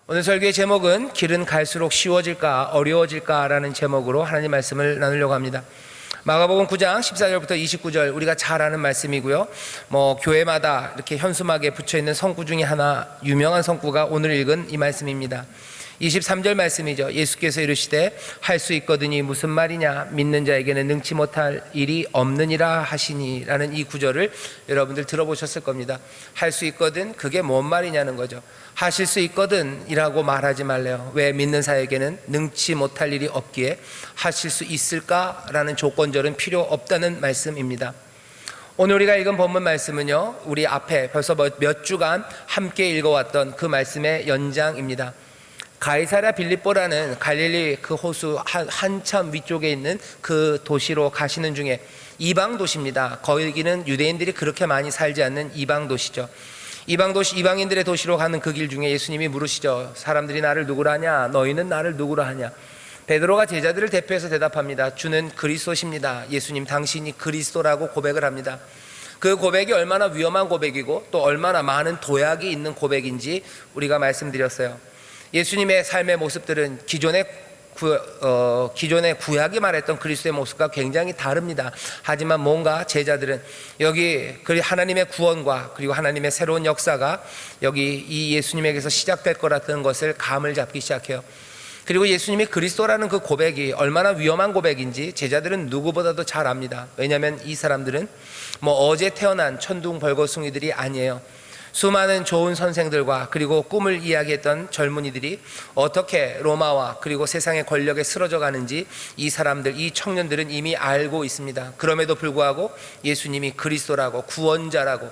오늘 설교의 제목은 길은 갈수록 쉬워질까 어려워질까 라는 제목으로 하나님 말씀을 나누려고 합니다. 마가복음 9장 14절부터 29절, 우리가 잘 아는 말씀이고요. 교회마다 이렇게 현수막에 붙여있는 성구 중에 하나, 유명한 성구가 오늘 읽은 이 말씀입니다. 23절 말씀이죠. 예수께서 이르시되 할 수 있거든이 무슨 말이냐, 믿는 자에게는 능치 못할 일이 없느니라 하시니 라는 이 구절을 여러분들 들어보셨을 겁니다. 할 수 있거든, 그게 뭔 말이냐는 거죠. 하실 수 있거든 이라고 말하지 말래요. 왜? 믿는 자에게는 능치 못할 일이 없기에 하실 수 있을까라는 조건절은 필요 없다는 말씀입니다. 오늘 우리가 읽은 본문 말씀은요, 우리 앞에 벌써 몇 주간 함께 읽어왔던 그 말씀의 연장입니다. 가이사랴 빌립보라는 갈릴리 그 호수 한참 위쪽에 있는 그 도시로 가시는 중에, 이방 도시입니다. 거기는 유대인들이 그렇게 많이 살지 않는 이방 도시죠. 이방 도시, 이방인들의 도시로 가는 그 길 중에 예수님이 물으시죠. 사람들이 나를 누구라 하냐? 너희는 나를 누구라 하냐? 베드로가 제자들을 대표해서 대답합니다. 주는 그리스도십니다. 예수님, 당신이 그리스도라고 고백을 합니다. 그 고백이 얼마나 위험한 고백이고 또 얼마나 많은 도약이 있는 고백인지 우리가 말씀드렸어요. 예수님의 삶의 모습들은 기존의 구약이 말했던 그리스도의 모습과 굉장히 다릅니다. 하지만 뭔가 제자들은 여기 하나님의 구원과 그리고 하나님의 새로운 역사가 여기 이 예수님에게서 시작될 거라는 것을 감을 잡기 시작해요. 그리고 예수님이 그리스도라는 그 고백이 얼마나 위험한 고백인지 제자들은 누구보다도 잘 압니다. 왜냐하면 이 사람들은 어제 태어난 천둥벌거숭이들이 아니에요. 수많은 좋은 선생들과 그리고 꿈을 이야기했던 젊은이들이 어떻게 로마와 그리고 세상의 권력에 쓰러져 가는지 이 사람들, 이 청년들은 이미 알고 있습니다. 그럼에도 불구하고 예수님이 그리스도라고, 구원자라고,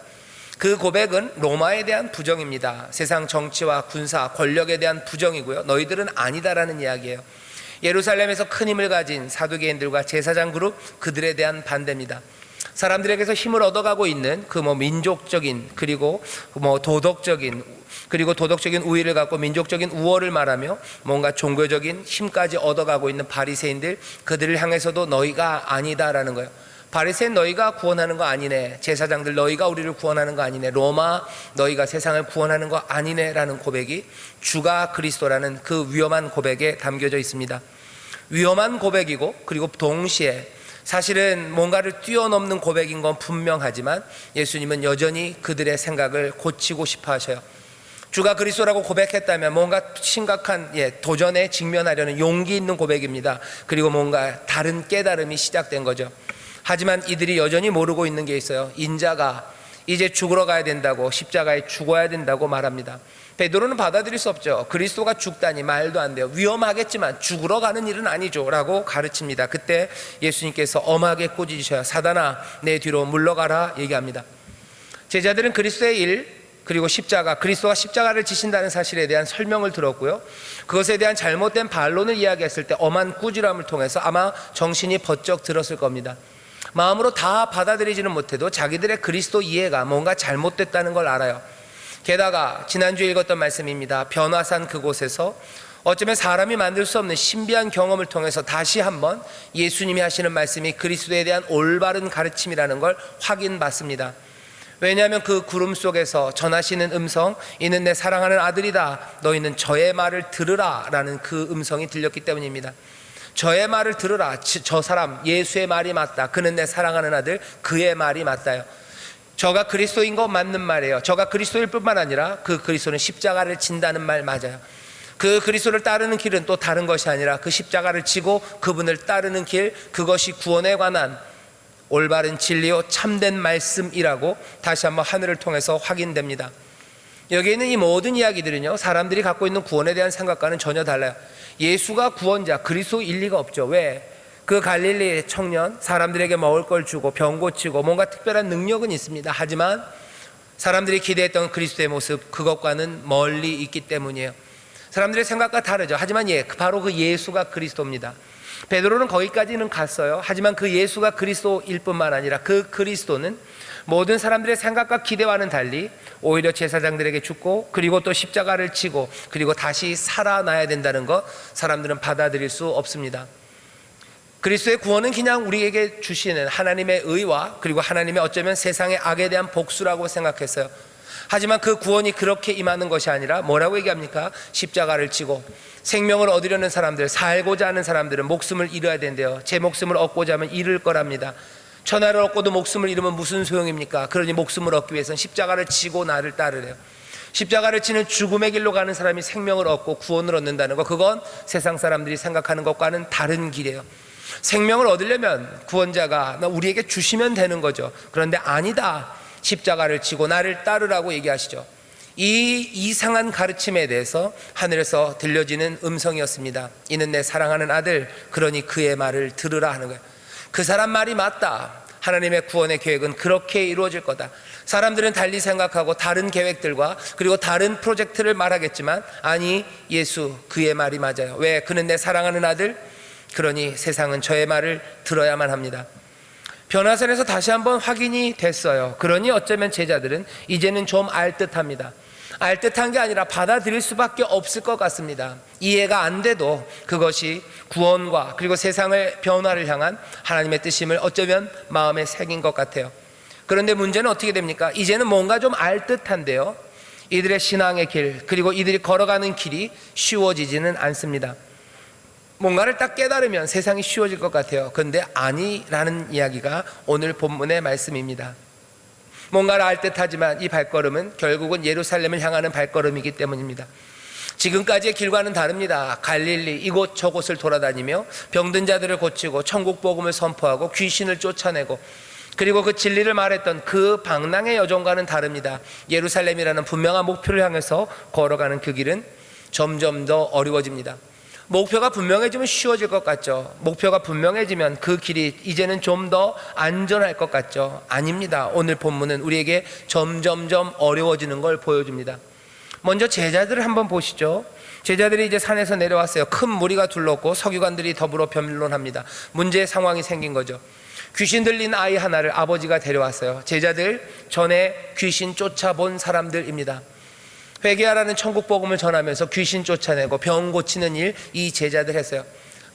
그 고백은 로마에 대한 부정입니다. 세상 정치와 군사, 권력에 대한 부정이고요. 너희들은 아니다라는 이야기예요. 예루살렘에서 큰 힘을 가진 사두개인들과 제사장 그룹, 그들에 대한 반대입니다. 사람들에게서 힘을 얻어가고 있는 그 민족적인 그리고 도덕적인 우위를 갖고 민족적인 우월을 말하며 뭔가 종교적인 힘까지 얻어가고 있는 바리새인들, 그들을 향해서도 너희가 아니다라는 거예요. 바리새인 너희가 구원하는 거 아니네, 제사장들 너희가 우리를 구원하는 거 아니네, 로마 너희가 세상을 구원하는 거 아니네 라는 고백이 주가 그리스도라는 그 위험한 고백에 담겨져 있습니다. 위험한 고백이고 그리고 동시에 사실은 뭔가를 뛰어넘는 고백인 건 분명하지만 예수님은 여전히 그들의 생각을 고치고 싶어 하셔요. 주가 그리스도라고 고백했다면 뭔가 심각한 도전에 직면하려는 용기 있는 고백입니다. 그리고 뭔가 다른 깨달음이 시작된 거죠. 하지만 이들이 여전히 모르고 있는 게 있어요. 인자가 이제 죽으러 가야 된다고, 십자가에 죽어야 된다고 말합니다. 베드로는 받아들일 수 없죠. 그리스도가 죽다니 말도 안 돼요. 위험하겠지만 죽으러 가는 일은 아니죠 라고 가르칩니다. 그때 예수님께서 엄하게 꾸짖으셔요. 사단아, 내 뒤로 물러가라 얘기합니다. 제자들은 그리스도의 일, 그리고 그리스도가 십자가를 지신다는 사실에 대한 설명을 들었고요, 그것에 대한 잘못된 반론을 이야기했을 때 엄한 꾸지람을 통해서 아마 정신이 번쩍 들었을 겁니다. 마음으로 다 받아들이지는 못해도 자기들의 그리스도 이해가 뭔가 잘못됐다는 걸 알아요. 게다가 지난주에 읽었던 말씀입니다. 변화산 그곳에서 어쩌면 사람이 만들 수 없는 신비한 경험을 통해서 다시 한번 예수님이 하시는 말씀이 그리스도에 대한 올바른 가르침이라는 걸 확인받습니다. 왜냐하면 그 구름 속에서 전하시는 음성, 이는 내 사랑하는 아들이다, 너희는 저의 말을 들으라 라는 그 음성이 들렸기 때문입니다. 저의 말을 들으라, 저 사람 예수의 말이 맞다, 그는 내 사랑하는 아들, 그의 말이 맞다요. 저가 그리스도인 거 맞는 말이에요. 저가 그리스도일 뿐만 아니라 그 그리스도는 십자가를 진다는 말 맞아요. 그 그리스도를 따르는 길은 또 다른 것이 아니라 그 십자가를 지고 그분을 따르는 길, 그것이 구원에 관한 올바른 진리요 참된 말씀이라고 다시 한번 하늘을 통해서 확인됩니다. 여기 있는 이 모든 이야기들은요, 사람들이 갖고 있는 구원에 대한 생각과는 전혀 달라요. 예수가 구원자, 그리스도일 리가 없죠. 왜? 그 갈릴리 청년, 사람들에게 먹을 걸 주고 병 고치고 뭔가 특별한 능력은 있습니다. 하지만 사람들이 기대했던 그리스도의 모습, 그것과는 멀리 있기 때문이에요. 사람들의 생각과 다르죠. 하지만 바로 그 예수가 그리스도입니다. 베드로는 거기까지는 갔어요. 하지만 그 예수가 그리스도일 뿐만 아니라 그 그리스도는 모든 사람들의 생각과 기대와는 달리 오히려 제사장들에게 죽고 그리고 또 십자가를 지고 그리고 다시 살아나야 된다는 것, 사람들은 받아들일 수 없습니다. 그리스도의 구원은 그냥 우리에게 주시는 하나님의 의와 그리고 하나님의 어쩌면 세상의 악에 대한 복수라고 생각했어요. 하지만 그 구원이 그렇게 임하는 것이 아니라 뭐라고 얘기합니까? 십자가를 지고 생명을 얻으려는 사람들, 살고자 하는 사람들은 목숨을 잃어야 된대요. 제 목숨을 얻고자 하면 잃을 거랍니다. 천하를 얻고도 목숨을 잃으면 무슨 소용입니까? 그러니 목숨을 얻기 위해서는 십자가를 지고 나를 따르래요. 십자가를 지는 죽음의 길로 가는 사람이 생명을 얻고 구원을 얻는다는 것, 그건 세상 사람들이 생각하는 것과는 다른 길이에요. 생명을 얻으려면 구원자가 우리에게 주시면 되는 거죠. 그런데 아니다, 십자가를 지고 나를 따르라고 얘기하시죠. 이 이상한 가르침에 대해서 하늘에서 들려지는 음성이었습니다. 이는 내 사랑하는 아들, 그러니 그의 말을 들으라 하는 거예요. 그 사람 말이 맞다. 하나님의 구원의 계획은 그렇게 이루어질 거다. 사람들은 달리 생각하고 다른 계획들과 그리고 다른 프로젝트를 말하겠지만, 아니, 예수 그의 말이 맞아요. 왜? 그는 내 사랑하는 아들, 그러니 세상은 저의 말을 들어야만 합니다. 변화선에서 다시 한번 확인이 됐어요. 그러니 어쩌면 제자들은 이제는 좀 알듯합니다. 알듯한 게 아니라 받아들일 수밖에 없을 것 같습니다. 이해가 안 돼도 그것이 구원과 그리고 세상의 변화를 향한 하나님의 뜻임을 어쩌면 마음에 새긴 것 같아요. 그런데 문제는 어떻게 됩니까? 이제는 뭔가 좀 알듯한데요, 이들의 신앙의 길, 그리고 이들이 걸어가는 길이 쉬워지지는 않습니다. 뭔가를 딱 깨달으면 세상이 쉬워질 것 같아요. 그런데 아니라는 이야기가 오늘 본문의 말씀입니다. 뭔가를 알 듯하지만 이 발걸음은 결국은 예루살렘을 향하는 발걸음이기 때문입니다. 지금까지의 길과는 다릅니다. 갈릴리 이곳 저곳을 돌아다니며 병든 자들을 고치고 천국 복음을 선포하고 귀신을 쫓아내고 그리고 그 진리를 말했던 그 방랑의 여정과는 다릅니다. 예루살렘이라는 분명한 목표를 향해서 걸어가는 그 길은 점점 더 어려워집니다. 목표가 분명해지면 쉬워질 것 같죠. 목표가 분명해지면 그 길이 이제는 좀 더 안전할 것 같죠. 아닙니다. 오늘 본문은 우리에게 점점점 어려워지는 걸 보여줍니다. 먼저 제자들을 한번 보시죠. 제자들이 이제 산에서 내려왔어요. 큰 무리가 둘렀고 서기관들이 더불어 변론합니다. 문제의 상황이 생긴 거죠. 귀신 들린 아이 하나를 아버지가 데려왔어요. 제자들, 전에 귀신 쫓아본 사람들입니다. 회개하라는 천국 복음을 전하면서 귀신 쫓아내고 병 고치는 일, 이 제자들 했어요.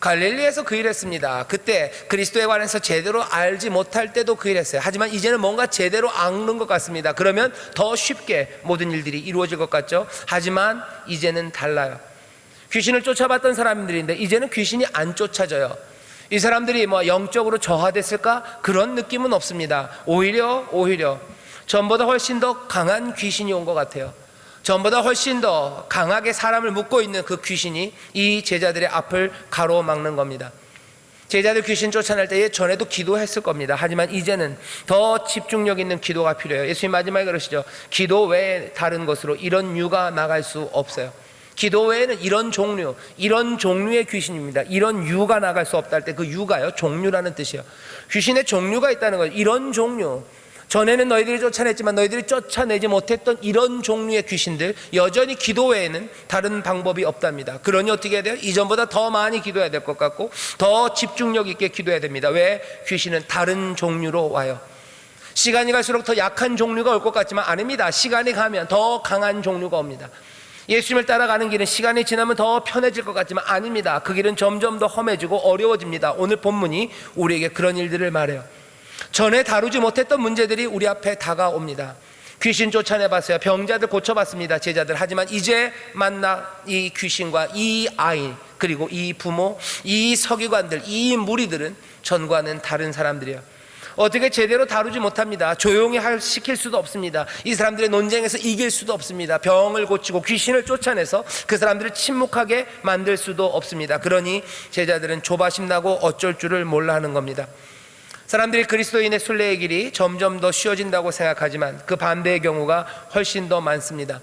갈릴리에서 그 일했습니다. 그때 그리스도에 관해서 제대로 알지 못할 때도 그 일했어요. 하지만 이제는 뭔가 제대로 아는 것 같습니다. 그러면 더 쉽게 모든 일들이 이루어질 것 같죠. 하지만 이제는 달라요. 귀신을 쫓아봤던 사람들인데 이제는 귀신이 안 쫓아져요. 이 사람들이 뭐 영적으로 저하됐을까? 그런 느낌은 없습니다. 오히려 전보다 훨씬 더 강한 귀신이 온 것 같아요. 전보다 훨씬 더 강하게 사람을 묶고 있는 그 귀신이 이 제자들의 앞을 가로막는 겁니다. 제자들 귀신 쫓아낼 때 전에도 기도했을 겁니다. 하지만 이제는 더 집중력 있는 기도가 필요해요. 예수님 마지막에 그러시죠. 기도 외에 다른 것으로 이런 유가 나갈 수 없어요. 기도 외에는 이런 종류의 귀신입니다. 이런 유가 나갈 수 없다 할 때 그 유가요, 종류라는 뜻이에요. 귀신의 종류가 있다는 거예요. 이런 종류, 전에는 너희들이 쫓아냈지만 너희들이 쫓아내지 못했던 이런 종류의 귀신들, 여전히 기도 외에는 다른 방법이 없답니다. 그러니 어떻게 해야 돼요? 이전보다 더 많이 기도해야 될 것 같고 더 집중력 있게 기도해야 됩니다. 왜? 귀신은 다른 종류로 와요. 시간이 갈수록 더 약한 종류가 올 것 같지만 아닙니다. 시간이 가면 더 강한 종류가 옵니다. 예수님을 따라가는 길은 시간이 지나면 더 편해질 것 같지만 아닙니다. 그 길은 점점 더 험해지고 어려워집니다. 오늘 본문이 우리에게 그런 일들을 말해요. 전에 다루지 못했던 문제들이 우리 앞에 다가옵니다. 귀신 쫓아내봤어요. 병자들 고쳐봤습니다. 제자들. 하지만 이제 만나 이 귀신과 이 아이, 그리고 이 부모, 이 서기관들, 이 무리들은 전과는 다른 사람들이에요. 어떻게 제대로 다루지 못합니다. 조용히 시킬 수도 없습니다. 이 사람들의 논쟁에서 이길 수도 없습니다. 병을 고치고 귀신을 쫓아내서 그 사람들을 침묵하게 만들 수도 없습니다. 그러니 제자들은 조바심 나고 어쩔 줄을 몰라 하는 겁니다. 사람들이 그리스도인의 순례의 길이 점점 더 쉬워진다고 생각하지만 그 반대의 경우가 훨씬 더 많습니다.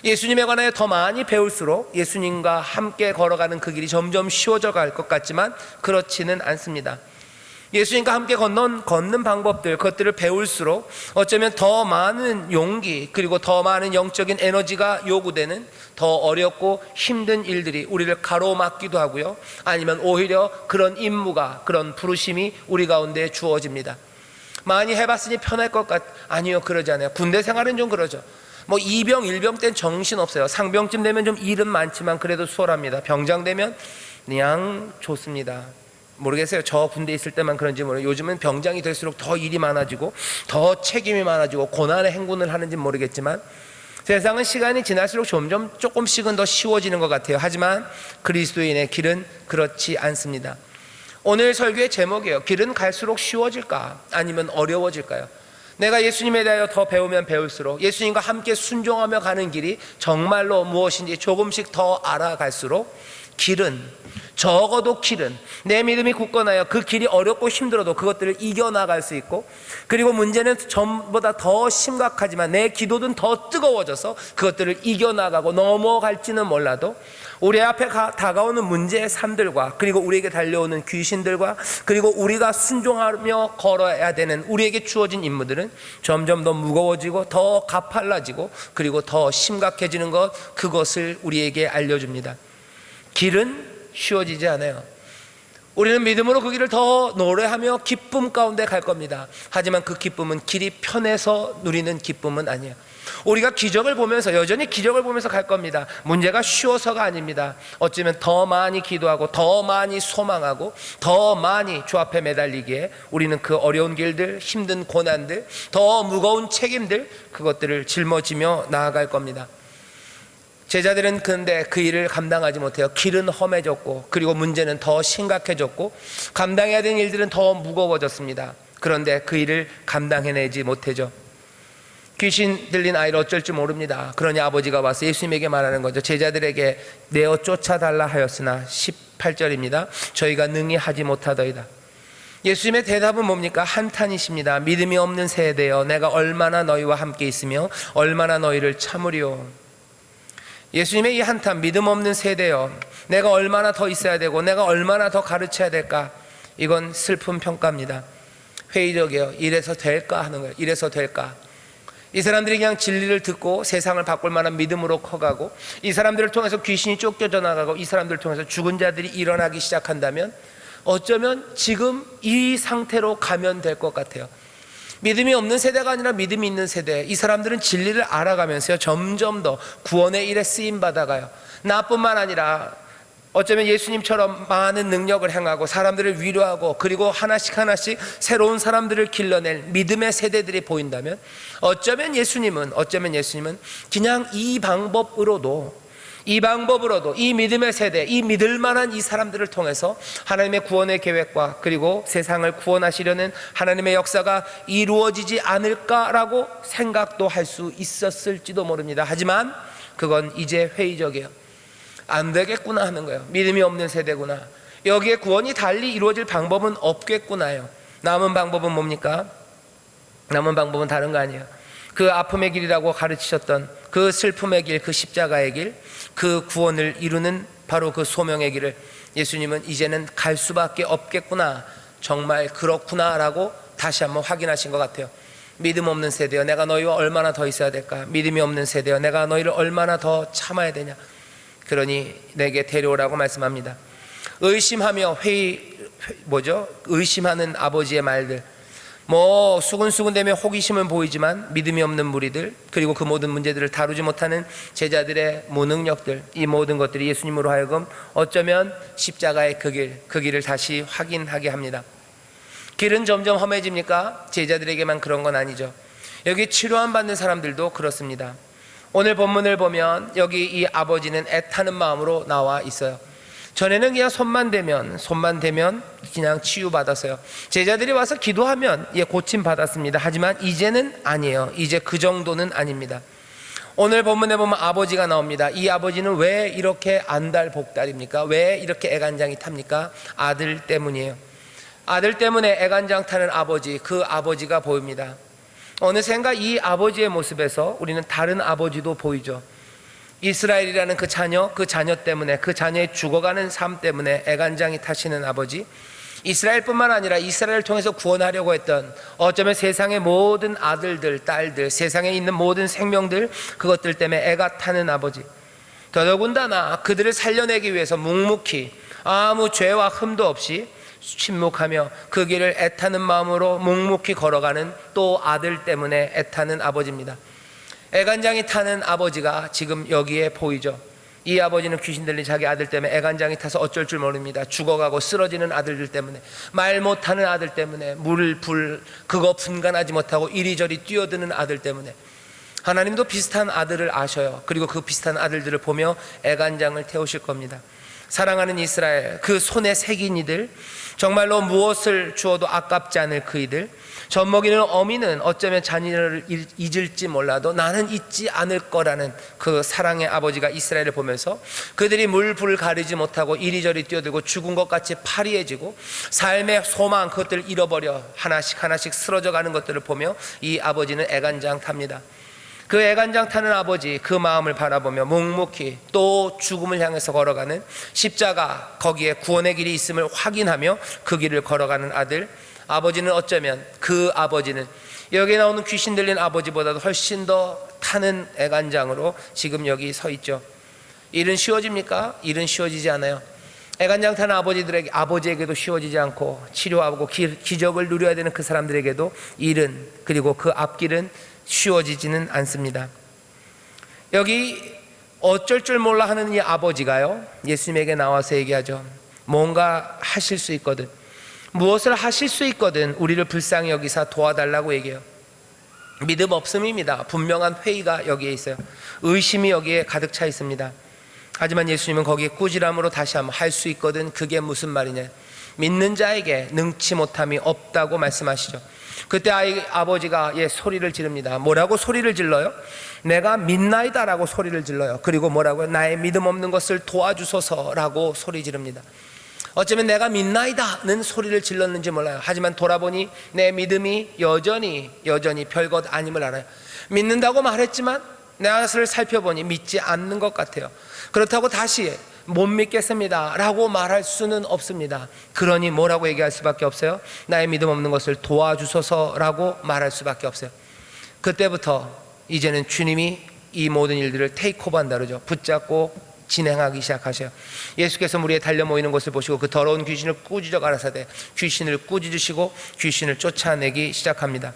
예수님에 관하여 더 많이 배울수록 예수님과 함께 걸어가는 그 길이 점점 쉬워져 갈 것 같지만 그렇지는 않습니다. 예수님과 함께 걷는 방법들, 그것들을 배울수록 어쩌면 더 많은 용기, 그리고 더 많은 영적인 에너지가 요구되는 더 어렵고 힘든 일들이 우리를 가로막기도 하고요, 아니면 오히려 그런 임무가, 그런 부르심이 우리 가운데 주어집니다. 많이 해봤으니 편할 것 아니요, 그러지 않아요. 군대 생활은 좀 그러죠. 뭐 이병, 일병 땐 정신없어요. 상병쯤 되면 좀 일은 많지만 그래도 수월합니다. 병장 되면 그냥 좋습니다. 모르겠어요. 저 군대 있을 때만 그런지 모르겠어요. 요즘은 병장이 될수록 더 일이 많아지고 더 책임이 많아지고 고난의 행군을 하는지 모르겠지만 세상은 시간이 지날수록 점점 조금씩은 더 쉬워지는 것 같아요. 하지만 그리스도인의 길은 그렇지 않습니다. 오늘 설교의 제목이에요. 길은 갈수록 쉬워질까? 아니면 어려워질까요? 내가 예수님에 대하여 더 배우면 배울수록, 예수님과 함께 순종하며 가는 길이 정말로 무엇인지 조금씩 더 알아갈수록 길은, 적어도 길은, 내 믿음이 굳건하여 그 길이 어렵고 힘들어도 그것들을 이겨나갈 수 있고, 그리고 문제는 전보다 더 심각하지만 내 기도는 더 뜨거워져서 그것들을 이겨나가고 넘어갈지는 몰라도 우리 앞에 다가오는 문제의 삶들과, 그리고 우리에게 달려오는 귀신들과, 그리고 우리가 순종하며 걸어야 되는 우리에게 주어진 임무들은 점점 더 무거워지고 더 가팔라지고 그리고 더 심각해지는 것, 그것을 우리에게 알려줍니다. 길은 쉬워지지 않아요. 우리는 믿음으로 그 길을 더 노래하며 기쁨 가운데 갈 겁니다. 하지만 그 기쁨은 길이 편해서 누리는 기쁨은 아니에요. 우리가 기적을 보면서, 여전히 기적을 보면서 갈 겁니다. 문제가 쉬워서가 아닙니다. 어쩌면 더 많이 기도하고 더 많이 소망하고 더 많이 주 앞에 매달리기에 우리는 그 어려운 길들, 힘든 고난들, 더 무거운 책임들, 그것들을 짊어지며 나아갈 겁니다. 제자들은 그런데 그 일을 감당하지 못해요. 길은 험해졌고 그리고 문제는 더 심각해졌고 감당해야 되는 일들은 더 무거워졌습니다. 그런데 그 일을 감당해내지 못해죠. 귀신 들린 아이를 어쩔 줄 모릅니다. 그러니 아버지가 와서 예수님에게 말하는 거죠. 제자들에게 내어 쫓아달라 하였으나 18절입니다. 저희가 능히 하지 못하더이다. 예수님의 대답은 뭡니까? 한탄이십니다. 믿음이 없는 세대여, 내가 얼마나 너희와 함께 있으며 얼마나 너희를 참으리요. 예수님의 이 한탄, 믿음 없는 세대여, 내가 얼마나 더 있어야 되고 내가 얼마나 더 가르쳐야 될까? 이건 슬픈 평가입니다. 회의적이에요. 이래서 될까 하는 거예요. 이래서 될까? 이 사람들이 그냥 진리를 듣고 세상을 바꿀 만한 믿음으로 커가고, 이 사람들을 통해서 귀신이 쫓겨져 나가고, 이 사람들을 통해서 죽은 자들이 일어나기 시작한다면 어쩌면 지금 이 상태로 가면 될 것 같아요. 믿음이 없는 세대가 아니라 믿음이 있는 세대, 이 사람들은 진리를 알아가면서요 점점 더 구원의 일에 쓰임받아가요. 나뿐만 아니라 어쩌면 예수님처럼 많은 능력을 행하고 사람들을 위로하고 그리고 하나씩 새로운 사람들을 길러낼 믿음의 세대들이 보인다면 어쩌면 예수님은 그냥 이 방법으로도 이 믿음의 세대, 이 믿을 만한 이 사람들을 통해서 하나님의 구원의 계획과 그리고 세상을 구원하시려는 하나님의 역사가 이루어지지 않을까라고 생각도 할 수 있었을지도 모릅니다. 하지만 그건 이제 회의적이에요. 안 되겠구나 하는 거예요. 믿음이 없는 세대구나. 여기에 구원이 달리 이루어질 방법은 없겠구나요. 남은 방법은 뭡니까? 남은 방법은 다른 거 아니에요. 그 아픔의 길이라고 가르치셨던 그 슬픔의 길, 그 십자가의 길, 그 구원을 이루는 바로 그 소명의 길을 예수님은 이제는 갈 수밖에 없겠구나, 정말 그렇구나라고 다시 한번 확인하신 것 같아요. 믿음 없는 세대여, 내가 너희와 얼마나 더 있어야 될까? 믿음이 없는 세대여, 내가 너희를 얼마나 더 참아야 되냐? 그러니 내게 데려오라고 말씀합니다. 의심하며 의심하는 아버지의 말들, 수근수근대며 호기심은 보이지만 믿음이 없는 무리들, 그리고 그 모든 문제들을 다루지 못하는 제자들의 무능력들, 이 모든 것들이 예수님으로 하여금 어쩌면 십자가의 그 길을 다시 확인하게 합니다. 길은 점점 험해집니까? 제자들에게만 그런 건 아니죠. 여기 치료함 받는 사람들도 그렇습니다. 오늘 본문을 보면 여기 이 아버지는 애타는 마음으로 나와 있어요. 전에는 그냥 손만 대면 그냥 치유받았어요. 제자들이 와서 기도하면 고침 받았습니다. 하지만 이제는 아니에요. 이제 그 정도는 아닙니다. 오늘 본문에 보면 아버지가 나옵니다. 이 아버지는 왜 이렇게 안달복달입니까? 왜 이렇게 애간장이 탑니까? 아들 때문이에요. 아들 때문에 애간장 타는 아버지, 그 아버지가 보입니다. 어느샌가 이 아버지의 모습에서 우리는 다른 아버지도 보이죠. 이스라엘이라는 그 자녀 때문에, 그 자녀의 죽어가는 삶 때문에 애간장이 타시는 아버지, 이스라엘뿐만 아니라 이스라엘을 통해서 구원하려고 했던 어쩌면 세상의 모든 아들들, 딸들, 세상에 있는 모든 생명들, 그것들 때문에 애가 타는 아버지, 더더군다나 그들을 살려내기 위해서 묵묵히 아무 죄와 흠도 없이 침묵하며 그 길을 애타는 마음으로 묵묵히 걸어가는 또 아들 때문에 애타는 아버지입니다. 애간장이 타는 아버지가 지금 여기에 보이죠. 이 아버지는 귀신 들린 자기 아들 때문에 애간장이 타서 어쩔 줄 모릅니다. 죽어가고 쓰러지는 아들들 때문에, 말 못하는 아들 때문에, 불 그거 분간하지 못하고 이리저리 뛰어드는 아들 때문에. 하나님도 비슷한 아들을 아셔요. 그리고 그 비슷한 아들들을 보며 애간장을 태우실 겁니다. 사랑하는 이스라엘, 그 손에 새긴 이들, 정말로 무엇을 주어도 아깝지 않을 그 이들, 젖먹이는 어미는 어쩌면 자녀를 잊을지 몰라도 나는 잊지 않을 거라는 그 사랑의 아버지가 이스라엘을 보면서 그들이 물불 가리지 못하고 이리저리 뛰어들고 죽은 것 같이 파리해지고 삶의 소망, 그것들을 잃어버려 하나씩 하나씩 쓰러져 가는 것들을 보며 이 아버지는 애간장 탑니다. 그 애간장 타는 아버지, 그 마음을 바라보며 묵묵히 또 죽음을 향해서 걸어가는, 십자가 거기에 구원의 길이 있음을 확인하며 그 길을 걸어가는 아들. 아버지는 어쩌면, 그 아버지는 여기 나오는 귀신 들린 아버지보다도 훨씬 더 타는 애간장으로 지금 여기 서 있죠. 일은 쉬워집니까? 일은 쉬워지지 않아요. 애간장 타는 아버지에게도 쉬워지지 않고, 치료하고 기적을 누려야 되는 그 사람들에게도 일은, 그리고 그 앞길은 쉬워지지는 않습니다. 여기 어쩔 줄 몰라 하는 이 아버지가요, 예수님에게 나와서 얘기하죠. 뭔가 하실 수 있거든, 무엇을 하실 수 있거든 우리를 불쌍히 여기사 도와달라고 얘기해요. 믿음 없음입니다. 분명한 회의가 여기에 있어요. 의심이 여기에 가득 차 있습니다. 하지만 예수님은 거기에 꾸지람으로 다시 한번 할 수 있거든, 그게 무슨 말이냐, 믿는 자에게 능치 못함이 없다고 말씀하시죠. 그때 아버지가 소리를 지릅니다. 뭐라고 소리를 질러요? 내가 믿나이다 라고 소리를 질러요. 그리고 뭐라고요? 나의 믿음 없는 것을 도와주소서 라고 소리 지릅니다. 어쩌면 내가 믿나이다는 소리를 질렀는지 몰라요. 하지만 돌아보니 내 믿음이 여전히 별것 아님을 알아요. 믿는다고 말했지만 나를 살펴보니 믿지 않는 것 같아요. 그렇다고 다시 못 믿겠습니다 라고 말할 수는 없습니다. 그러니 뭐라고 얘기할 수밖에 없어요? 나의 믿음 없는 것을 도와주소서 라고 말할 수밖에 없어요. 그때부터 이제는 주님이 이 모든 일들을 테이크오버 한다 그러죠. 붙잡고 진행하기 시작하셔요. 예수께서 무리에 달려 모이는 것을 보시고 그 더러운 귀신을 꾸짖어 가라사대 귀신을 꾸짖으시고 귀신을 쫓아내기 시작합니다.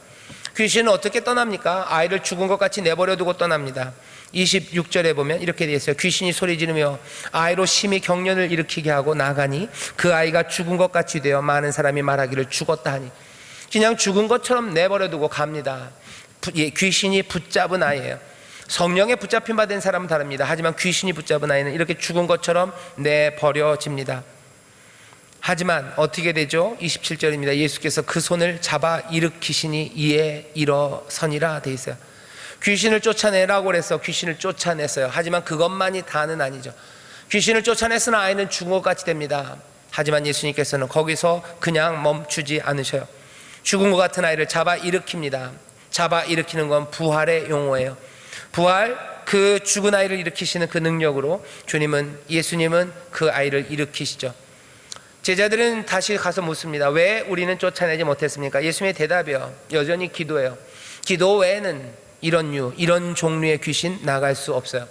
귀신은 어떻게 떠납니까? 아이를 죽은 것 같이 내버려 두고 떠납니다. 26절에 보면 이렇게 되어 있어요. 귀신이 소리 지르며 아이로 심히 경련을 일으키게 하고 나가니 그 아이가 죽은 것 같이 되어 많은 사람이 말하기를 죽었다 하니, 그냥 죽은 것처럼 내버려 두고 갑니다. 귀신이 붙잡은 아이예요. 성령에 붙잡힌 바 된 사람은 다릅니다. 하지만 귀신이 붙잡은 아이는 이렇게 죽은 것처럼 내버려집니다. 하지만 어떻게 되죠? 27절입니다. 예수께서 그 손을 잡아 일으키시니 이에 일어서니라 돼 있어요. 귀신을 쫓아내라고 그래서 귀신을 쫓아냈어요. 하지만 그것만이 다는 아니죠. 귀신을 쫓아냈으나 아이는 죽은 것 같이 됩니다. 하지만 예수님께서는 거기서 그냥 멈추지 않으셔요. 죽은 것 같은 아이를 잡아 일으킵니다. 잡아 일으키는 건 부활의 용어예요. 부활, 그 죽은 아이를 일으키시는 그 능력으로 예수님은 그 아이를 일으키시죠. 제자들은 다시 가서 묻습니다. 왜 우리는 쫓아내지 못했습니까? 예수님의 대답이요, 여전히 기도예요. 기도 외에는 이런 종류의 귀신 나갈 수 없어요.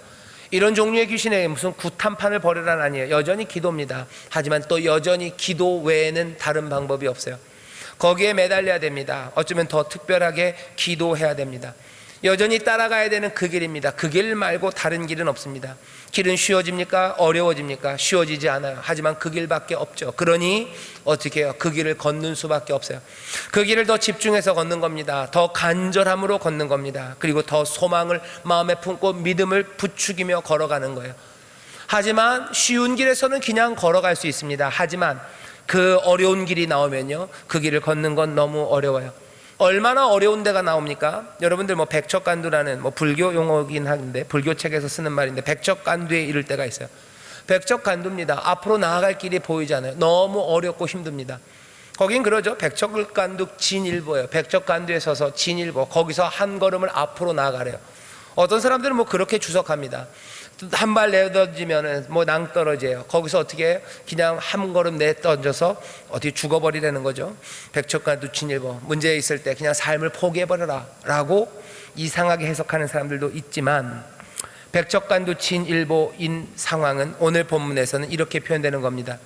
이런 종류의 귀신에 무슨 구탄판을 벌이란 아니에요. 여전히 기도입니다. 하지만 또 여전히 기도 외에는 다른 방법이 없어요. 거기에 매달려야 됩니다. 어쩌면 더 특별하게 기도해야 됩니다. 여전히 따라가야 되는 그 길입니다. 그 길 말고 다른 길은 없습니다. 길은 쉬워집니까? 어려워집니까? 쉬워지지 않아요. 하지만 그 길밖에 없죠. 그러니 어떻게 해요? 그 길을 걷는 수밖에 없어요. 그 길을 더 집중해서 걷는 겁니다. 더 간절함으로 걷는 겁니다. 그리고 더 소망을 마음에 품고 믿음을 부추기며 걸어가는 거예요. 하지만 쉬운 길에서는 그냥 걸어갈 수 있습니다. 하지만 그 어려운 길이 나오면요, 그 길을 걷는 건 너무 어려워요. 얼마나 어려운 데가 나옵니까? 여러분들 백척간두라는 불교 용어긴 한데, 불교 책에서 쓰는 말인데, 백척간두에 이를 때가 있어요. 백척간두입니다. 앞으로 나아갈 길이 보이지 않아요. 너무 어렵고 힘듭니다. 거긴 그러죠. 백척간두 진일보예요. 백척간두에 서서 진일보, 거기서 한 걸음을 앞으로 나아가래요. 어떤 사람들은 그렇게 주석합니다. 한 발 내던지면은 낭떠러지예요. 거기서 어떻게 해요? 그냥 한 걸음 내던져서 어떻게 죽어버리라는 거죠. 백척간두 진일보, 문제 있을 때 그냥 삶을 포기해버려라 라고 이상하게 해석하는 사람들도 있지만, 백척간두 진일보인 상황은 오늘 본문에서는 이렇게 표현되는 겁니다.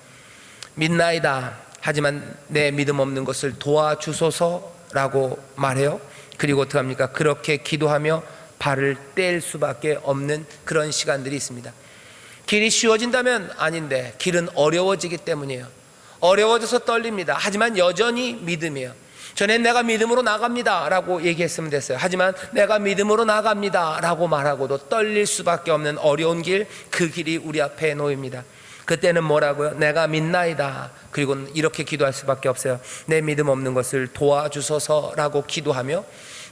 믿나이다, 하지만 내 믿음 없는 것을 도와주소서라고 말해요. 그리고 어떻게 합니까? 그렇게 기도하며 발을 뗄 수밖에 없는 그런 시간들이 있습니다. 길이 쉬워진다면 아닌데 길은 어려워지기 때문이에요. 어려워져서 떨립니다. 하지만 여전히 믿음이에요. 전엔 내가 믿음으로 나갑니다 라고 얘기했으면 됐어요. 하지만 내가 믿음으로 나갑니다 라고 말하고도 떨릴 수밖에 없는 어려운 길, 그 길이 우리 앞에 놓입니다. 그때는 뭐라고요? 내가 믿나이다. 그리고 이렇게 기도할 수밖에 없어요. 내 믿음 없는 것을 도와주소서라고 기도하며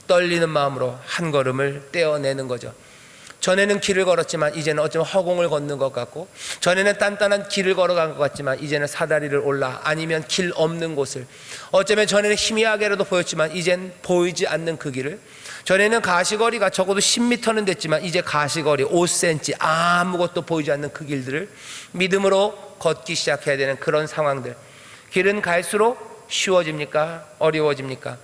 떨리는 마음으로 한 걸음을 떼어내는 거죠. 전에는 길을 걸었지만 이제는 어쩌면 허공을 걷는 것 같고, 전에는 단단한 길을 걸어간 것 같지만 이제는 사다리를 올라 아니면 길 없는 곳을, 어쩌면 전에는 희미하게라도 보였지만 이젠 보이지 않는 그 길을, 전에는 가시거리가 적어도 10m는 됐지만 이제 가시거리 5cm 아무것도 보이지 않는 그 길들을 믿음으로 걷기 시작해야 되는 그런 상황들. 길은 갈수록 쉬워집니까? 어려워집니까?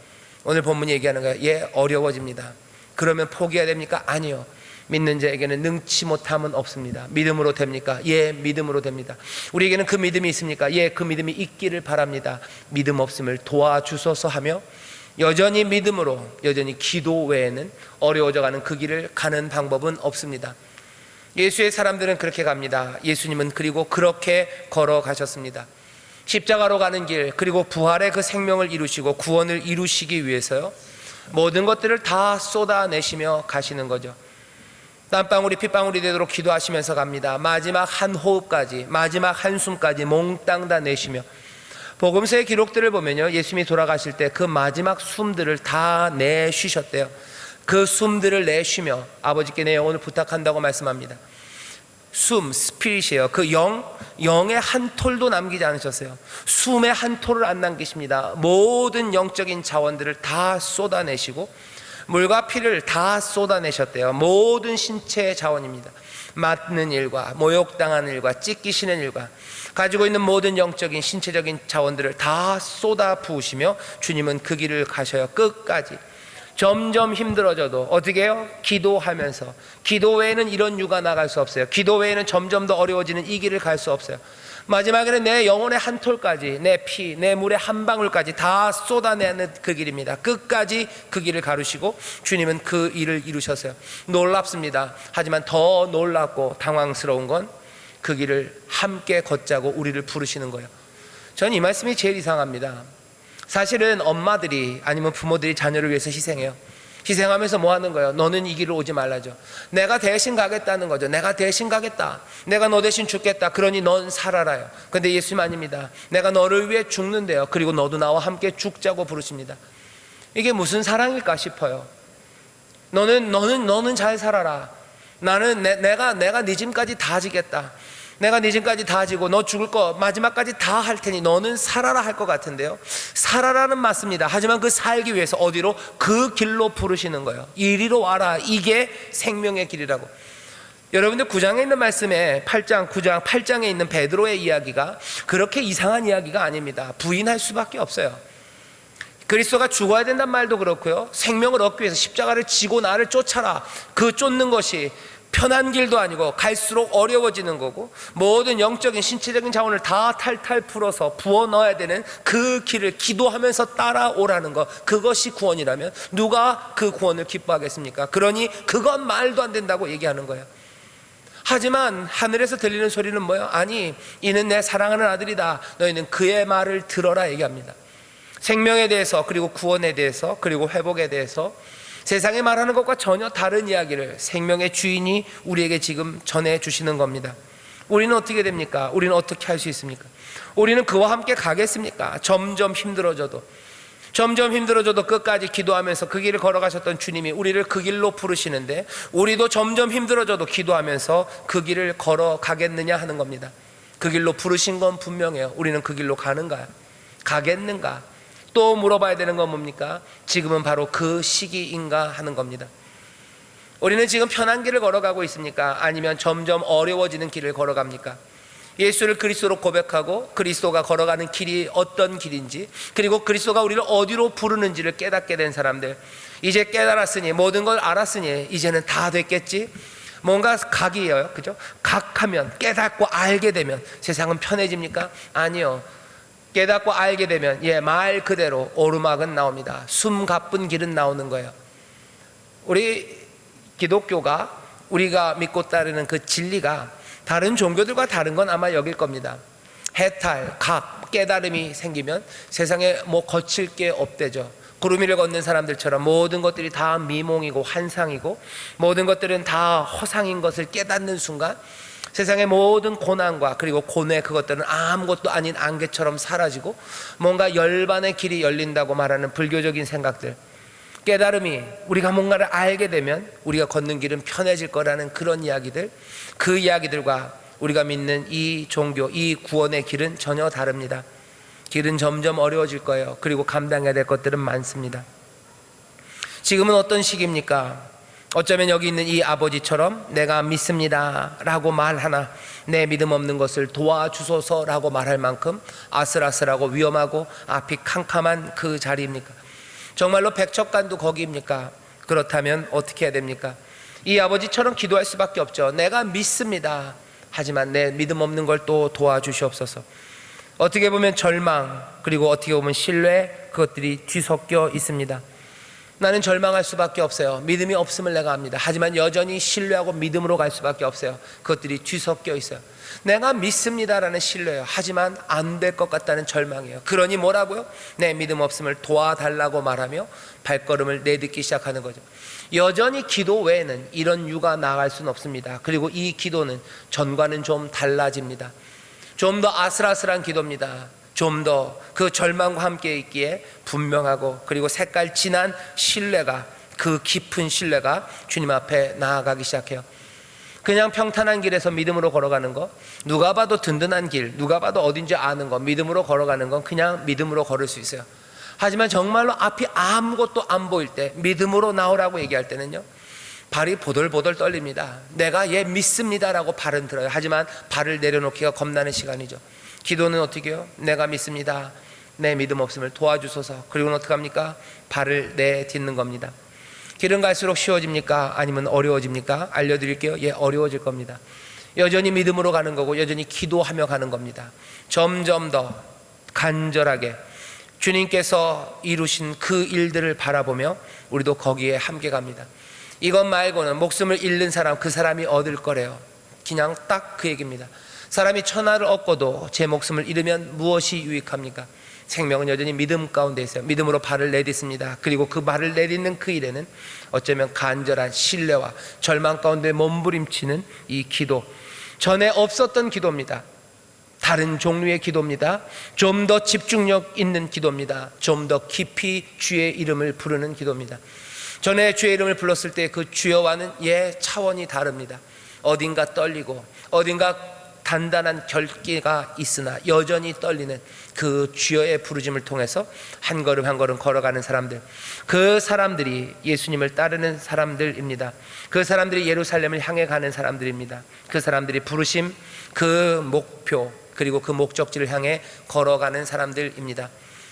오늘 본문이 얘기하는 거예요. 예, 어려워집니다. 그러면 포기해야 됩니까? 아니요. 믿는 자에게는 능치 못함은 없습니다. 믿음으로 됩니까? 예, 믿음으로 됩니다. 우리에게는 그 믿음이 있습니까? 예, 그 믿음이 있기를 바랍니다. 믿음 없음을 도와주소서 하며 여전히 믿음으로, 여전히 기도 외에는 어려워져가는 그 길을 가는 방법은 없습니다. 예수의 사람들은 그렇게 갑니다. 예수님은 그리고 그렇게 걸어가셨습니다. 십자가로 가는 길, 그리고 부활의 그 생명을 이루시고 구원을 이루시기 위해서요, 모든 것들을 다 쏟아내시며 가시는 거죠. 땀방울이 핏방울이 되도록 기도하시면서 갑니다. 마지막 한 호흡까지, 마지막 한숨까지 몽땅 다 내쉬며, 복음서의 기록들을 보면요, 예수님이 돌아가실 때 그 마지막 숨들을 다 내쉬셨대요. 그 숨들을 내쉬며 아버지께 내 영혼을 부탁한다고 말씀합니다. 숨, 스피릿이에요. 그 영의 한 톨도 남기지 않으셨어요. 숨의 한 톨을 안 남기십니다. 모든 영적인 자원들을 다 쏟아내시고 물과 피를 다 쏟아내셨대요. 모든 신체의 자원입니다. 맞는 일과 모욕당하는 일과 찢기시는 일과 가지고 있는 모든 영적인 신체적인 자원들을 다 쏟아 부으시며 주님은 그 길을 가셔요. 끝까지. 점점 힘들어져도 어떻게 해요? 기도하면서. 기도 외에는 이런 유가 나갈 수 없어요. 기도 외에는 점점 더 어려워지는 이 길을 갈 수 없어요. 마지막에는 내 영혼의 한 톨까지, 내 피, 내 물의 한 방울까지 다 쏟아내는 그 길입니다. 끝까지 그 길을 가르시고 주님은 그 일을 이루셨어요. 놀랍습니다. 하지만 더 놀랍고 당황스러운 건 그 길을 함께 걷자고 우리를 부르시는 거예요. 전 이 말씀이 제일 이상합니다. 사실은 엄마들이 아니면 부모들이 자녀를 위해서 희생해요. 희생하면서 뭐 하는 거예요? 너는 이 길을 오지 말라죠. 내가 대신 가겠다는 거죠. 내가 대신 가겠다. 내가 너 대신 죽겠다. 그러니 넌 살아라요. 근데 예수님 아닙니다. 내가 너를 위해 죽는데요. 그리고 너도 나와 함께 죽자고 부르십니다. 이게 무슨 사랑일까 싶어요. 너는 잘 살아라. 나는 내가 네 짐까지 다 지겠다. 내가 네 짐까지 다 지고 너 죽을 거 마지막까지 다 할 테니 너는 살아라 할 것 같은데요, 살아라는 맞습니다. 하지만 그 살기 위해서 어디로? 그 길로 부르시는 거예요. 이리로 와라. 이게 생명의 길이라고. 여러분들 9장에 있는 말씀에 8장, 9장, 8장에 있는 베드로의 이야기가 그렇게 이상한 이야기가 아닙니다. 부인할 수밖에 없어요. 그리스도가 죽어야 된단 말도 그렇고요, 생명을 얻기 위해서 십자가를 지고 나를 쫓아라, 그 쫓는 것이 편한 길도 아니고 갈수록 어려워지는 거고, 모든 영적인 신체적인 자원을 다 탈탈 풀어서 부어 넣어야 되는 그 길을 기도하면서 따라오라는 것, 그것이 구원이라면 누가 그 구원을 기뻐하겠습니까? 그러니 그건 말도 안 된다고 얘기하는 거예요. 하지만 하늘에서 들리는 소리는 뭐예요? 아니, 이는 내 사랑하는 아들이다. 너희는 그의 말을 들어라 얘기합니다. 생명에 대해서, 그리고 구원에 대해서, 그리고 회복에 대해서 세상이 말하는 것과 전혀 다른 이야기를 생명의 주인이 우리에게 지금 전해주시는 겁니다. 우리는 어떻게 됩니까? 우리는 어떻게 할 수 있습니까? 우리는 그와 함께 가겠습니까? 점점 힘들어져도 끝까지 기도하면서 그 길을 걸어가셨던 주님이 우리를 그 길로 부르시는데, 우리도 점점 힘들어져도 기도하면서 그 길을 걸어가겠느냐 하는 겁니다. 그 길로 부르신 건 분명해요. 우리는 그 길로 가는가? 가겠는가? 또 물어봐야 되는 건 뭡니까? 지금은 바로 그 시기인가 하는 겁니다. 우리는 지금 편한 길을 걸어가고 있습니까? 아니면 점점 어려워지는 길을 걸어갑니까? 예수를 그리스도로 고백하고 그리스도가 걸어가는 길이 어떤 길인지, 그리고 그리스도가 우리를 어디로 부르는지를 깨닫게 된 사람들, 이제 깨달았으니, 모든 걸 알았으니 이제는 다 됐겠지? 뭔가 각이에요, 그죠? 각하면, 깨닫고 알게 되면 세상은 편해집니까? 아니요. 깨닫고 알게 되면 말 그대로 오르막은 나옵니다. 숨가쁜 길은 나오는 거예요. 우리 기독교가, 우리가 믿고 따르는 그 진리가 다른 종교들과 다른 건 아마 여길 겁니다. 해탈, 각, 깨달음이 생기면 세상에 뭐 거칠 게 없대죠. 구름 위를 걷는 사람들처럼 모든 것들이 다 미몽이고 환상이고 모든 것들은 다 허상인 것을 깨닫는 순간 세상의 모든 고난과 그리고 고뇌, 그것들은 아무것도 아닌 안개처럼 사라지고 뭔가 열반의 길이 열린다고 말하는 불교적인 생각들, 깨달음이, 우리가 뭔가를 알게 되면 우리가 걷는 길은 편해질 거라는 그런 이야기들, 그 이야기들과 우리가 믿는 이 종교, 이 구원의 길은 전혀 다릅니다. 길은 점점 어려워질 거예요. 그리고 감당해야 될 것들은 많습니다. 지금은 어떤 시기입니까? 어쩌면 여기 있는 이 아버지처럼 내가 믿습니다 라고 말하나 내 믿음 없는 것을 도와주소서 라고 말할 만큼 아슬아슬하고 위험하고 앞이 캄캄한 그 자리입니까? 정말로 백척간도 거기입니까? 그렇다면 어떻게 해야 됩니까? 이 아버지처럼 기도할 수밖에 없죠. 내가 믿습니다, 하지만 내 믿음 없는 걸 또 도와주시옵소서. 어떻게 보면 절망, 그리고 어떻게 보면 신뢰, 그것들이 뒤섞여 있습니다. 나는 절망할 수밖에 없어요. 믿음이 없음을 내가 압니다. 하지만 여전히 신뢰하고 믿음으로 갈 수밖에 없어요. 그것들이 뒤섞여 있어요. 내가 믿습니다라는 신뢰예요. 하지만 안 될 것 같다는 절망이에요. 그러니 뭐라고요? 내 믿음 없음을 도와달라고 말하며 발걸음을 내딛기 시작하는 거죠. 여전히 기도 외에는 이런 유가 나아갈 수는 없습니다. 그리고 이 기도는 전과는 좀 달라집니다. 좀 더 아슬아슬한 기도입니다. 좀 더 그 절망과 함께 있기에 분명하고 그리고 색깔 진한 신뢰가, 그 깊은 신뢰가 주님 앞에 나아가기 시작해요. 그냥 평탄한 길에서 믿음으로 걸어가는 거, 누가 봐도 든든한 길, 누가 봐도 어딘지 아는 거, 믿음으로 걸어가는 건 그냥 믿음으로 걸을 수 있어요. 하지만 정말로 앞이 아무것도 안 보일 때, 믿음으로 나오라고 얘기할 때는요, 발이 보들보들 떨립니다. 내가 얘 믿습니다라고 발은 들어요. 하지만 발을 내려놓기가 겁나는 시간이죠. 기도는 어떻게 해요? 내가 믿습니다, 내 믿음 없음을 도와주소서. 그리고는 어떻게 합니까? 발을 내딛는 겁니다. 길은 갈수록 쉬워집니까? 아니면 어려워집니까? 알려드릴게요. 예, 어려워질 겁니다. 여전히 믿음으로 가는 거고 여전히 기도하며 가는 겁니다. 점점 더 간절하게 주님께서 이루신 그 일들을 바라보며 우리도 거기에 함께 갑니다. 이것 말고는 목숨을 잃는 사람, 그 사람이 얻을 거래요. 그냥 딱 그 얘기입니다. 사람이 천하를 얻고도 제 목숨을 잃으면 무엇이 유익합니까? 생명은 여전히 믿음 가운데 있어요. 믿음으로 발을 내딛습니다. 그리고 그 발을 내딛는 그 일에는 어쩌면 간절한 신뢰와 절망 가운데 몸부림치는 이 기도, 전에 없었던 기도입니다. 다른 종류의 기도입니다. 좀 더 집중력 있는 기도입니다. 좀 더 깊이 주의 이름을 부르는 기도입니다. 전에 주의 이름을 불렀을 때 그 주여와는 차원이 다릅니다. 어딘가 떨리고 어딘가 단단한 결기가 있으나 여전히 떨리는 그 주여의 부르심을 통해서 한 걸음 한 걸음 걸어가는 사람들, 그 사람들이 예수님을 따르는 사람들입니다. 그 사람들이 예루살렘을 향해 가는 사람들입니다. 그 사람들이 부르심, 그 목표, 그리고 그 목적지를 향해 걸어가는 사람들입니다.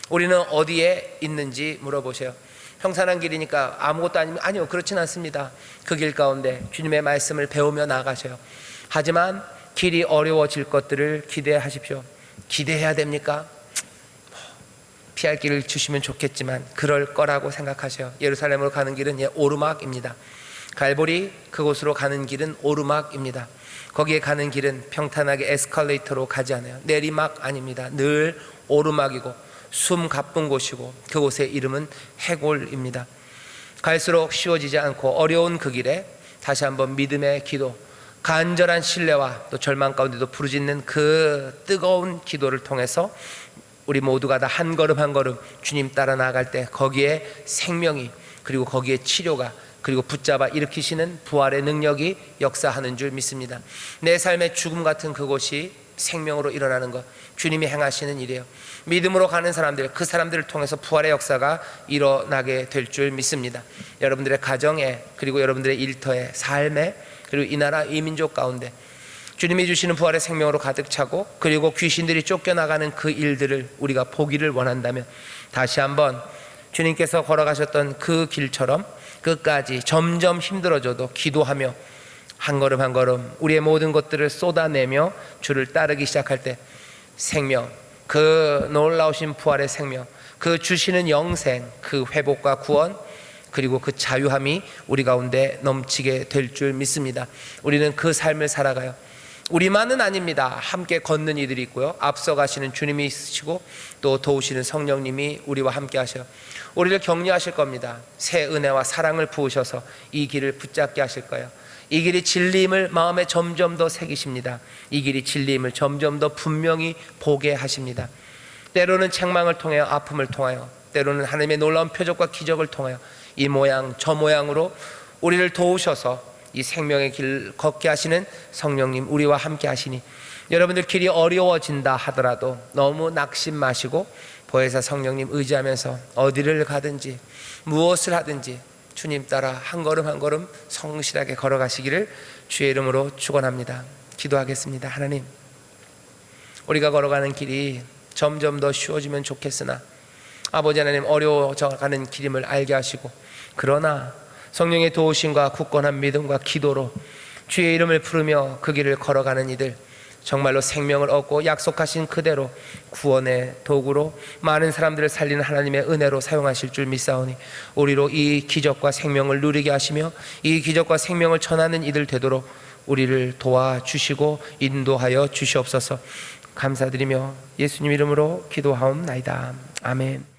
우리는 어디에 있는지 물어보세요. 평탄한 길이니까 아무것도 아니면, 아니요, 그렇진 않습니다. 그 길 가운데 주님의 말씀을 배우며 나아가셔요. 하지만 길이 어려워질 것들을 기대하십시오. 기대해야 됩니까? 피할 길을 주시면 좋겠지만 그럴 거라고 생각하셔요. 예루살렘으로 가는 길은 오르막입니다. 갈보리, 그곳으로 가는 길은 오르막입니다. 거기에 가는 길은 평탄하게 에스컬레이터로 가지 않아요. 내리막 아닙니다. 늘 오르막이고 숨 가쁜 곳이고 그곳의 이름은 해골입니다. 갈수록 쉬워지지 않고 어려운 그 길에 다시 한번 믿음의 기도, 간절한 신뢰와 또 절망 가운데도 부르짖는 그 뜨거운 기도를 통해서 우리 모두가 다 한 걸음 한 걸음 주님 따라 나아갈 때 거기에 생명이, 그리고 거기에 치료가, 그리고 붙잡아 일으키시는 부활의 능력이 역사하는 줄 믿습니다. 내 삶의 죽음 같은 그곳이 생명으로 일어나는 것, 주님이 행하시는 일이에요. 믿음으로 가는 사람들, 그 사람들을 통해서 부활의 역사가 일어나게 될 줄 믿습니다. 여러분들의 가정에, 그리고 여러분들의 일터에, 삶에, 그리고 이 나라 이 민족 가운데 주님이 주시는 부활의 생명으로 가득 차고, 그리고 귀신들이 쫓겨나가는 그 일들을 우리가 보기를 원한다면 다시 한번 주님께서 걸어가셨던 그 길처럼 끝까지 점점 힘들어져도 기도하며 한 걸음 한 걸음 우리의 모든 것들을 쏟아내며 주를 따르기 시작할 때 생명, 그 놀라우신 부활의 생명, 그 주시는 영생, 그 회복과 구원, 그리고 그 자유함이 우리 가운데 넘치게 될 줄 믿습니다. 우리는 그 삶을 살아가요. 우리만은 아닙니다. 함께 걷는 이들이 있고요, 앞서가시는 주님이 있으시고 또 도우시는 성령님이 우리와 함께 하셔 우리를 격려하실 겁니다. 새 은혜와 사랑을 부으셔서 이 길을 붙잡게 하실 거예요. 이 길이 진리임을 마음에 점점 더 새기십니다. 이 길이 진리임을 점점 더 분명히 보게 하십니다. 때로는 책망을 통하여, 아픔을 통하여, 때로는 하나님의 놀라운 표적과 기적을 통하여 이 모양 저 모양으로 우리를 도우셔서 이 생명의 길 걷게 하시는 성령님 우리와 함께 하시니, 여러분들 길이 어려워진다 하더라도 너무 낙심 마시고 보혜사 성령님 의지하면서 어디를 가든지 무엇을 하든지 주님 따라 한 걸음 한 걸음 성실하게 걸어가시기를 주의 이름으로 축원합니다. 기도하겠습니다. 하나님, 우리가 걸어가는 길이 점점 더 쉬워지면 좋겠으나 아버지 하나님, 어려워져가는 길임을 알게 하시고, 그러나 성령의 도우심과 굳건한 믿음과 기도로 주의 이름을 부르며 그 길을 걸어가는 이들, 정말로 생명을 얻고 약속하신 그대로 구원의 도구로 많은 사람들을 살리는 하나님의 은혜로 사용하실 줄 믿사오니, 우리로 이 기적과 생명을 누리게 하시며 이 기적과 생명을 전하는 이들 되도록 우리를 도와주시고 인도하여 주시옵소서. 감사드리며 예수님 이름으로 기도하옵나이다. 아멘.